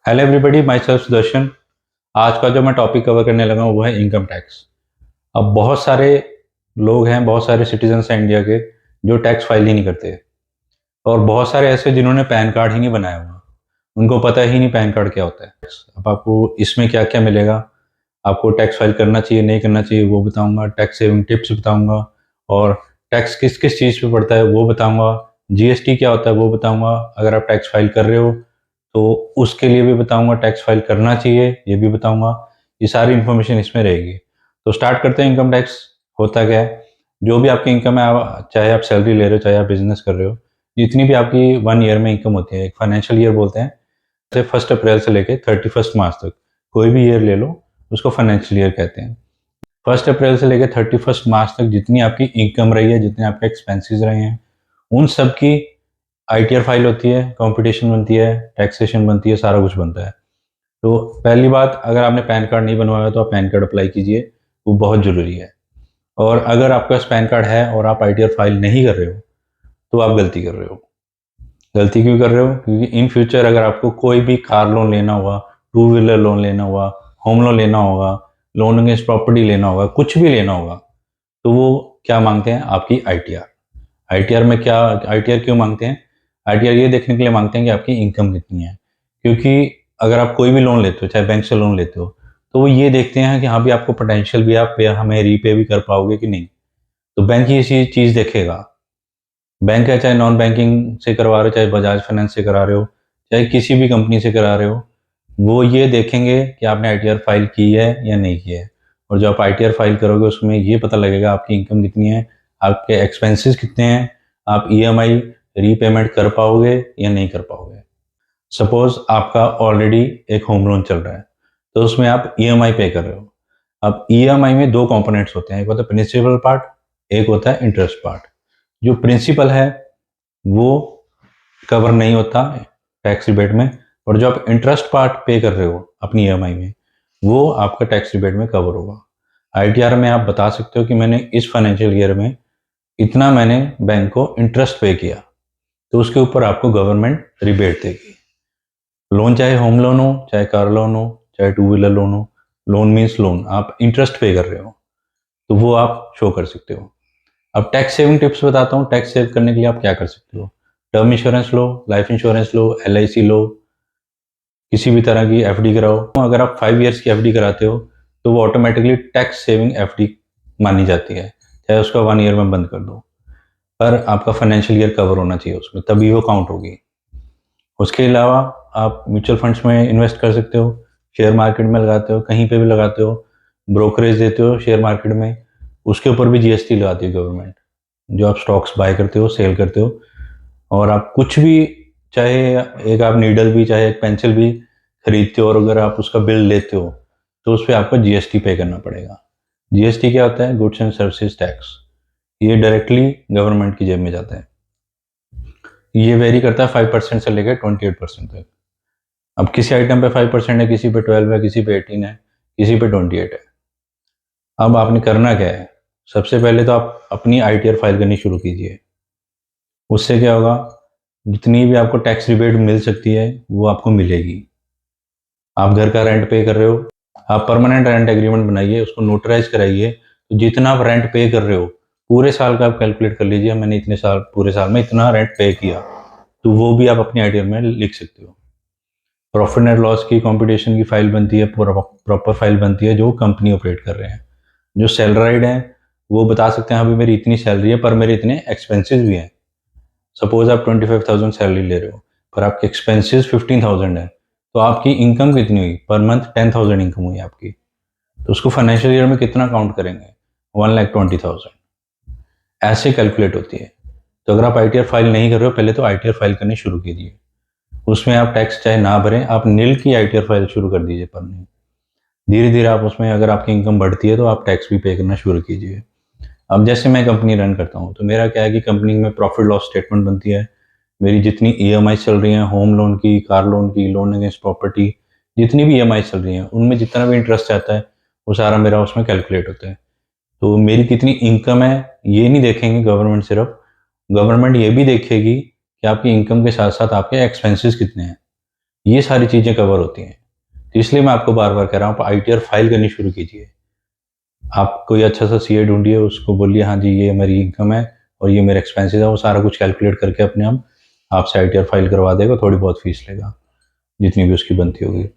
Hello everybody, my self Sudarshan. आज का जो मैं टॉपिक कवर करने लगा हूँ वो है इनकम टैक्स। अब बहुत सारे लोग हैं, बहुत सारे सिटीजन्स हैं इंडिया के जो टैक्स फाइल ही नहीं करते, और बहुत सारे ऐसे जिन्होंने पैन कार्ड ही नहीं बनाया हुआ, उनको पता ही नहीं पैन कार्ड क्या होता है। अब आपको इसमें क्या क्या मिलेगा, आपको टैक्स फाइल करना चाहिए नहीं करना चाहिए वो बताऊंगा, टैक्स सेविंग टिप्स बताऊंगा, और टैक्स किस किस चीज़ पे पड़ता है वो बताऊंगा, जीएसटी क्या होता है वो बताऊंगा। अगर आप टैक्स फाइल कर रहे हो तो उसके लिए भी बताऊंगा, टैक्स फाइल करना चाहिए ये भी बताऊंगा। ये सारी इन्फॉर्मेशन इसमें रहेगी। तो स्टार्ट करते हैं। इनकम टैक्स होता क्या है? जो भी आपकी इनकम है, चाहे आप सैलरी ले रहे हो चाहे आप बिजनेस कर रहे हो, जितनी भी आपकी 1 ईयर में इनकम होती है, एक फाइनेंशियल ईयर बोलते हैं, जैसे 1 अप्रैल से लेके 31 मार्च तक कोई भी ईयर ले लो, उसको फाइनेंशियल ईयर कहते हैं। 1 अप्रैल से लेकर 31 मार्च तक जितनी आपकी इनकम रही है, जितने आपके एक्सपेंसेस रहे हैं, उन सब की आईटीआर फाइल होती है, कंपटीशन बनती है, टैक्सेशन बनती है, सारा कुछ बनता है। तो पहली बात, अगर आपने पैन कार्ड नहीं बनवाया तो आप पैन कार्ड अप्लाई कीजिए, वो बहुत ज़रूरी है। और अगर आपके पास पैन कार्ड है और आप आईटीआर फाइल नहीं कर रहे हो तो आप गलती कर रहे हो। गलती क्यों कर रहे हो? क्योंकि इन फ्यूचर अगर आपको कोई भी कार लोन लेना हुआ, टू व्हीलर लोन लेना हुआ, होम लोन लेना होगा, लोन अगेंस्ट प्रॉपर्टी लेना होगा, कुछ भी लेना होगा, तो वो क्या मांगते हैं? आपकी आईटीआर। आईटीआर में क्या, आईटीआर क्यों मांगते हैं? आईटीआर ये देखने के लिए मांगते हैं कि आपकी इनकम कितनी है। क्योंकि अगर आप कोई भी लोन लेते हो, चाहे बैंक से लोन लेते हो, तो वो ये देखते हैं कि हाँ भी आपको पोटेंशियल भी, आप हमें रीपे भी कर पाओगे कि नहीं। तो बैंक ये चीज़ देखेगा। बैंक है, चाहे नॉन बैंकिंग से करवा रहे हो, चाहे बजाज फाइनेंस से करा रहे हो, चाहे किसी भी कंपनी से करा रहे हो, वो ये देखेंगे कि आपने आईटीआर फाइल की है या नहीं की है। और जो आप आईटीआर फाइल करोगे उसमें ये पता लगेगा आपकी इनकम कितनी है, आपके एक्सपेंसेस कितने हैं, आप ईएमआई रीपेमेंट कर पाओगे या नहीं कर पाओगे। सपोज आपका ऑलरेडी एक होम लोन चल रहा है, तो उसमें आप ईएमआई पे कर रहे हो। अब ईएमआई में दो कंपोनेंट्स होते हैं, एक होता है प्रिंसिपल पार्ट, एक होता है इंटरेस्ट पार्ट। जो प्रिंसिपल है वो कवर नहीं होता टैक्स रिबेट में, और जो आप इंटरेस्ट पार्ट पे कर रहे हो अपनी ईएमआई में, वो आपका टैक्स रिबेट में कवर होगा। आईटीआर में आप बता सकते हो कि मैंने इस फाइनेंशियल ईयर में इतना मैंने बैंक को इंटरेस्ट पे किया, तो उसके ऊपर आपको गवर्नमेंट रिबेट देगी। लोन चाहे होम लोन हो, चाहे कार लोन हो, चाहे टू व्हीलर लोन हो, लोन मीन्स लोन, आप इंटरेस्ट पे कर रहे हो, तो वो आप शो कर सकते हो। अब टैक्स सेविंग टिप्स बताता हूँ। टैक्स सेव करने के लिए आप क्या कर सकते हो? टर्म इंश्योरेंस लो, लाइफ इंश्योरेंस लो, एलआईसी लो, किसी भी तरह की एफडी कराओ। अगर आप 5 ईयर्स की एफडी कराते हो तो वो ऑटोमेटिकली टैक्स सेविंग एफडी मानी जाती है, चाहे उसका 1 ईयर में बंद कर दो, पर आपका फाइनेंशियल ईयर कवर होना चाहिए उसमें, तभी वो काउंट होगी। उसके अलावा आप म्यूचुअल फंड्स में इन्वेस्ट कर सकते हो, शेयर मार्केट में लगाते हो, कहीं पे भी लगाते हो, ब्रोकरेज देते हो शेयर मार्केट में, उसके ऊपर भी जीएसटी लगाती है गवर्नमेंट। जो आप स्टॉक्स बाय करते हो, सेल करते हो, और आप कुछ भी, चाहे एक आप नीडल भी, चाहे एक पेंसिल भी खरीदते हो, और अगर आप उसका बिल लेते हो तो उस पर आपको जीएसटी पे करना पड़ेगा। जीएसटी क्या होता है? Goods and services tax. ये डायरेक्टली गवर्नमेंट की जेब में जाता है। ये वेरी करता है 5% से लेकर 28% तक। अब किसी आइटम पे 5% है, किसी पे 12 है, किसी पे 18 है, किसी पे 28 है। अब आपने करना क्या है? सबसे पहले तो आप अपनी आईटीआर फाइल करनी शुरू कीजिए। उससे क्या होगा? जितनी भी आपको टैक्स रिबेट मिल सकती है वो आपको मिलेगी। आप घर का रेंट पे कर रहे हो, आप परमानेंट रेंट एग्रीमेंट बनाइए, उसको नोटराइज कराइए, तो जितना आप रेंट पे कर रहे हो पूरे साल का आप कैलकुलेट कर लीजिए, मैंने इतने साल, पूरे साल में इतना रेंट पे किया, तो वो भी आप अपनी आईटीआर में लिख सकते हो। प्रॉफिट एंड लॉस की कंपटीशन की फाइल बनती है, प्रॉपर फाइल बनती है जो कंपनी ऑपरेट कर रहे हैं। जो सैलराइड हैं वो बता सकते हैं अभी मेरी इतनी सैलरी है पर मेरे इतने एक्सपेंसेस भी हैं। सपोज आप 25,000 सैलरी ले रहे हो पर आपके एक्सपेंसेस 15,000 है, तो आपकी इनकम कितनी हुई? पर मंथ 10,000 इनकम हुई आपकी, तो उसको फाइनेंशियल ईयर में कितना काउंट करेंगे? 1,20,000। ऐसे कैलकुलेट होती है। तो अगर आप आईटीआर फाइल नहीं कर रहे हो, पहले तो आईटीआर फाइल करनी शुरू कीजिए। उसमें आप टैक्स चाहे ना भरें, आप नील की आईटीआर फाइल शुरू कर दीजिए भरनी। धीरे धीरे आप उसमें, अगर आपकी इनकम बढ़ती है तो आप टैक्स भी पे करना शुरू कीजिए। अब जैसे मैं कंपनी रन करता हूँ, तो मेरा क्या है कि कंपनी में प्रॉफिट लॉस स्टेटमेंट बनती है, मेरी जितनी ईएमआई चल रही हैं, होम लोन की, कार लोन की, लोन अगेंस्ट प्रॉपर्टी, जितनी भी ईएमआई चल रही हैं, उनमें जितना भी इंटरेस्ट आता है वो सारा मेरा उसमें कैलकुलेट होता है। तो मेरी कितनी इनकम है ये नहीं देखेंगे गवर्नमेंट सिर्फ, गवर्नमेंट ये भी देखेगी कि आपकी इनकम के साथ साथ आपके एक्सपेंसेस कितने हैं। ये सारी चीज़ें कवर होती हैं। तो इसलिए मैं आपको बार बार कह रहा हूँ, आप ITR फाइल करनी शुरू कीजिए। आप कोई अच्छा सा CA ढूंढिए, उसको बोलिए हाँ जी ये मेरी इनकम है और ये मेरे एक्सपेंसेस है, वो सारा कुछ कैलकुलेट करके अपने आप आपसे ITR फाइल करवा देगा, थोड़ी बहुत फीस लेगा जितनी भी उसकी बनती होगी।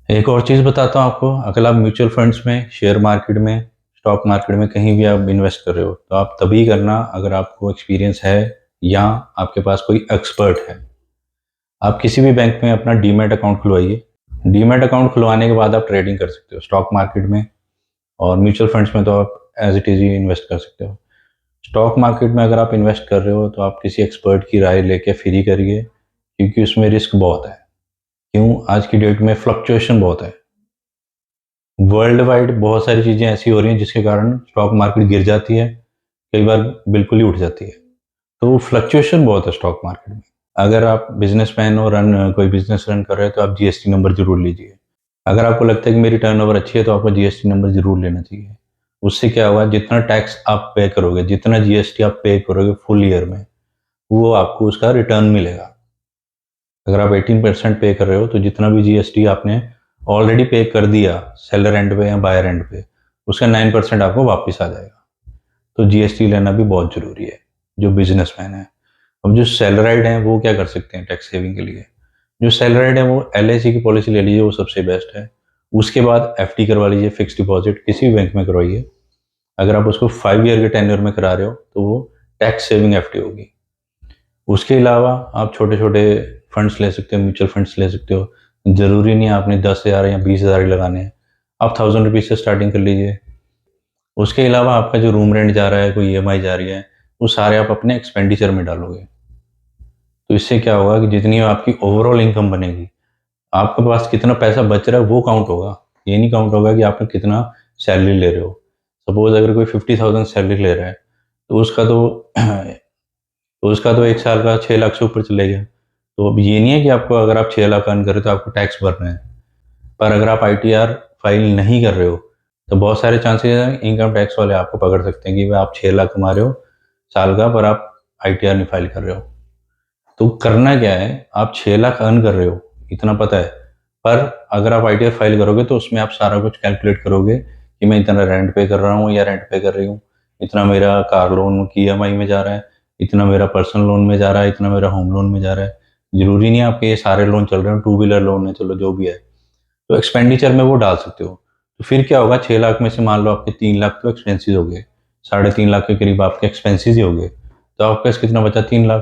एक और चीज़ बताता हूँ आपको, अगर आप म्यूचुअल फंड्स में, शेयर मार्केट में, स्टॉक मार्केट में कहीं भी आप इन्वेस्ट कर रहे हो, तो आप तभी करना अगर आपको एक्सपीरियंस है या आपके पास कोई एक्सपर्ट है। आप किसी भी बैंक में अपना डीमैट अकाउंट खुलवाइए। डीमैट अकाउंट खुलवाने के बाद आप ट्रेडिंग कर सकते हो स्टॉक मार्केट में, और म्यूचुअल फंड्स में तो आप एज इट इज़ ही इन्वेस्ट कर सकते हो। स्टॉक मार्केट में अगर आप इन्वेस्ट कर रहे हो तो आप किसी एक्सपर्ट की राय लेके फिर ही करिए, क्योंकि उसमें रिस्क बहुत है। क्यों? आज की डेट में फ्लक्चुएशन बहुत है। वर्ल्ड वाइड बहुत सारी चीज़ें ऐसी हो रही हैं जिसके कारण स्टॉक मार्केट गिर जाती है, कई बार बिल्कुल ही उठ जाती है। तो फ्लक्चुएशन बहुत है स्टॉक मार्केट में। अगर आप बिजनेसमैन हो, कोई बिजनेस रन कर रहे हो, तो आप जीएसटी नंबर जरूर लीजिए। अगर आपको लगता है कि मेरी टर्नओवर अच्छी है तो आपको जीएसटी नंबर जरूर लेना चाहिए। उससे क्या होगा, जितना टैक्स आप पे करोगे, जितना जीएसटी आप पे करोगे फुल ईयर में, वो आपको उसका रिटर्न मिलेगा। अगर आप 18% पे कर रहे हो तो जितना भी जीएसटी आपने ऑलरेडी पे कर दिया सेलर एंड पे या बायर एंड पे, उसका 9% आपको वापस आ जाएगा। तो जीएसटी लेना भी बहुत जरूरी है जो बिजनेसमैन है। अब जो सैलराइड हैं वो क्या कर सकते हैं टैक्स सेविंग के लिए? जो सैलराइड है वो LIC की पॉलिसी ले लीजिए, वो सबसे बेस्ट है। उसके बाद FD करवा लीजिए, फिक्स डिपॉजिट किसी भी बैंक में करवाइए। अगर आप उसको 5 ईयर के टेन्योर में करा रहे हो तो वो टैक्स सेविंग FD होगी। उसके अलावा आप छोटे छोटे फंड्स ले सकते हो, म्यूचुअल फंड्स ले सकते हो। ज़रूरी नहीं है आपने 10,000 या 20,000 ही लगाने हैं, आप 1000 रुपीज़ से स्टार्टिंग कर लीजिए। उसके अलावा आपका जो रूम रेंट जा रहा है, कोई EMI जा रही है, वो सारे आप अपने एक्सपेंडिचर में डालोगे। तो इससे क्या होगा कि जितनी आपकी ओवरऑल इनकम बनेगी, आपके पास कितना पैसा बच रहा है वो काउंट होगा। ये नहीं काउंट होगा कि आपने कितना सैलरी ले रहे हो। सपोज अगर कोई 50,000 सैलरी ले रहा है तो उसका तो एक साल का 6 लाख से ऊपर चले गया। तो अब ये नहीं है कि आपको, अगर आप 6 लाख अर्न कर रहे हो तो आपको टैक्स भरना है। पर अगर आप ITR फाइल नहीं कर रहे हो तो बहुत सारे चांसेस हैं इनकम टैक्स वाले आपको पकड़ सकते हैं कि भाई आप 6 लाख कमा रहे हो साल का, पर आप ITR नहीं फाइल कर रहे हो। तो करना क्या है, आप 6 लाख अर्न कर रहे हो, इतना पता है। पर अगर आप ITR फाइल करोगे तो उसमें आप सारा कुछ कैलकुलेट करोगे कि मैं इतना रेंट पे कर रहा हूँ या रेंट पे कर रही हूँ, इतना मेरा कार लोन की EMI में जा रहा है, इतना मेरा पर्सनल लोन में जा रहा है, इतना मेरा होम लोन में जा रहा है। जरूरी नहीं है आपके ये सारे लोन चल रहे हो, 2 व्हीलर लोन है, चलो जो भी है, तो एक्सपेंडिचर में वो डाल सकते हो। तो फिर क्या होगा, 6 लाख में से मान लो आपके 3 लाख तो एक्सपेंसिस हो गए, 3.5 लाख के करीब आपके एक्सपेंसिस ही हो गए, तो आपके पास कितना बचा? 3 लाख।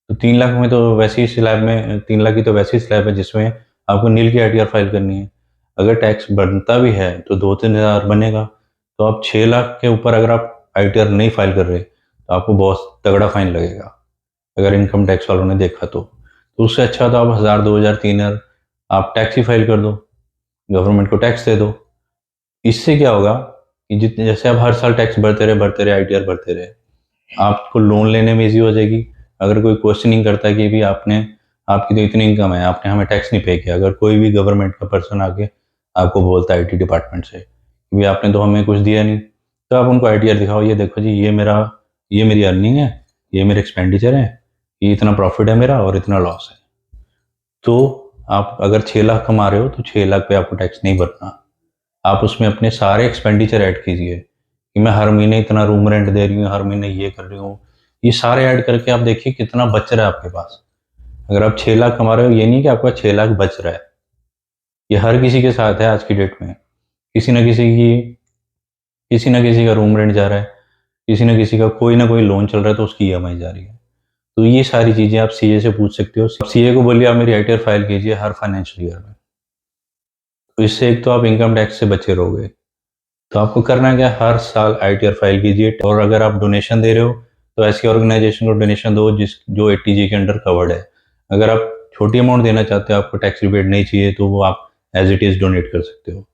तो 3 लाख में तो वैसे ही स्लैब में 3 लाख की तो वैसे ही स्लैब है जिसमें आपको नील की ITR फाइल करनी है। अगर टैक्स बनता भी है तो 2-3 हज़ार बनेगा। तो आप 6 लाख के ऊपर अगर आप ITR नहीं फाइल कर रहे तो आपको बहुत तगड़ा फाइन लगेगा, अगर इनकम टैक्स वालों ने देखा तो उससे अच्छा तो आप 1,000, 2,000, 3,000 आप टैक्स ही फाइल कर दो, गवर्नमेंट को टैक्स दे दो। इससे क्या होगा कि जितने जैसे आप हर साल टैक्स भरते रहे ITR भरते रहे, आपको लोन लेने में ईज़ी हो जाएगी। अगर कोई क्वेश्चनिंग करता है कि भी आपकी तो इतनी इनकम है, आपने हमें टैक्स नहीं पे किया, अगर कोई भी गवर्नमेंट का पर्सन आके आपको बोलता है IT डिपार्टमेंट से कि भी आपने तो हमें कुछ दिया नहीं, तो आप उनको ITR दिखाओ, ये देखो जी ये मेरी अर्निंग है, ये मेरे एक्सपेंडिचर है, ये इतना प्रॉफिट है मेरा और इतना लॉस है। तो आप अगर 6 लाख कमा रहे हो तो 6 लाख पे आपको टैक्स नहीं भरना। आप उसमें अपने सारे एक्सपेंडिचर ऐड कीजिए कि मैं हर महीने इतना रूम रेंट दे रही हूँ, हर महीने ये कर रही हूँ। ये सारे ऐड करके आप देखिए कितना बच रहा है आपके पास। अगर आप 6 लाख कमा रहे हो, ये नहीं कि आपका 6 लाख बच रहा है। ये हर किसी के साथ है आज की डेट में। किसी न किसी की किसी न किसी का रूम रेंट जा रहा है, किसी न किसी का कोई ना कोई लोन चल रहा है तो उसकी EMI जा रही है। तो ये सारी चीज़ें आप CA से पूछ सकते हो। CA को बोलिए आप मेरी ITR फाइल कीजिए हर फाइनेंशियल ईयर में। तो इससे एक तो आप इनकम टैक्स से बचे रहोगे। तो आपको करना क्या है, हर साल ITR फाइल कीजिए। और अगर आप डोनेशन दे रहे हो तो ऐसी ऑर्गेनाइजेशन को डोनेशन दो जो 80G के अंडर कवर्ड है। अगर आप छोटी अमाउंट देना चाहते हो, आपको टैक्स रिबेट नहीं चाहिए, तो वो आप एज इट इज़ डोनेट कर सकते हो।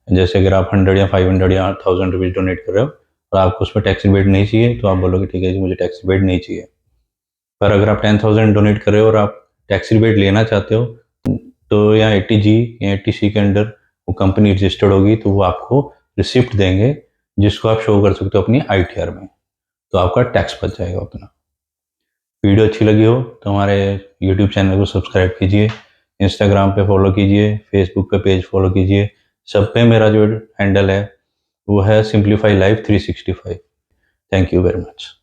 जैसे अगर आप 100 या 500 या 1000 रुपीज़ डोनेट कर रहे हो और आपको उसमें टैक्स रिबेट नहीं चाहिए, तो आप बोलोगे ठीक है जी मुझे टैक्स रिबेट नहीं चाहिए। पर अगर आप 10,000 डोनेट कर रहे हो और आप टैक्स रिबेट लेना चाहते हो, तो या 80G या 80C के अंडर वो कंपनी रजिस्टर्ड होगी, तो वो आपको रिसिप्ट देंगे जिसको आप शो कर सकते हो अपनी ITR में। तो आपका टैक्स बच जाएगा उतना। वीडियो अच्छी लगी हो तो हमारे YouTube चैनल को सब्सक्राइब कीजिए। इंस्टाग्राम पे फॉलो कीजिए, फेसबुक पे पेज फॉलो कीजिए। सब पे मेरा जो हैंडल है वो है simplify life 365। Thank you very much.